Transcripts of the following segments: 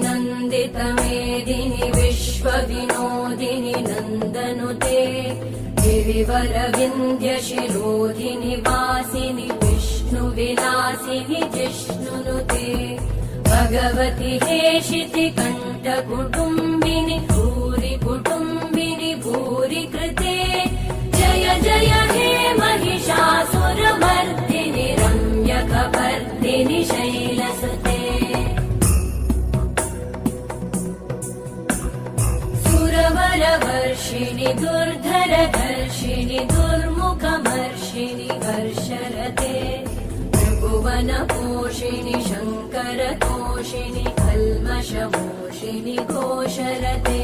नन्दितमेदिनि विश्वविनोदिनि नन्दनुते गिरिवरविन्द्यशिरोधिनि वासिनि विष्णुविलासिनि जिष्णुनुते भगवति हेशिति कण्ठकुटुम्बिनि भूरि कुटुम्बिनि भूरि कृते जय जय हे महिषासुरमर्दिनि रम्यकपर्दिनि शैलसुते सुरवरवर्षिणि दुर्धरधर्षिणि दुर्मुखमर्षिणि वर्षरते त्रिभुवनपोषिणि शङ्करतोषिणि कल्मषमोषिणि घोषरते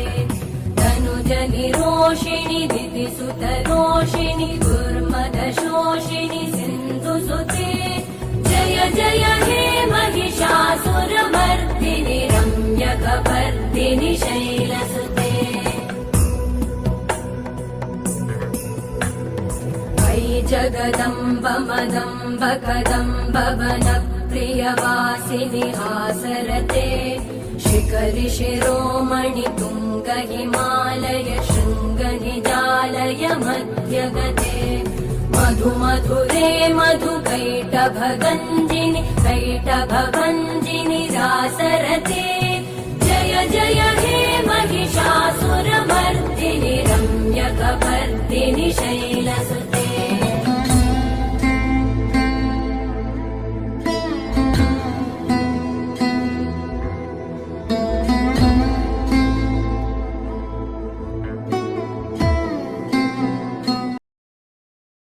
तनुजनिरोषिणि दितिसुतरोषिणि दुर्मदशोषिणि सिन्धुसुते जय जय हे महिषासुरमर्दिनि रम्यकपर्दिनि शैलसुते जगदम्ब मदम्ब कदम्ब वनप्रियवासिनि हासरते शिखरि शिरोमणि तुङ्ग हिमालय शृङ्गनिजालय मध्यगते मधु मधुरे मधुकैटभगञ्जिनि कैटभभञ्जिनि रासरते जय जय हे महिषासुरमर्दिनि रम्यकपर्दिनि शैलसुते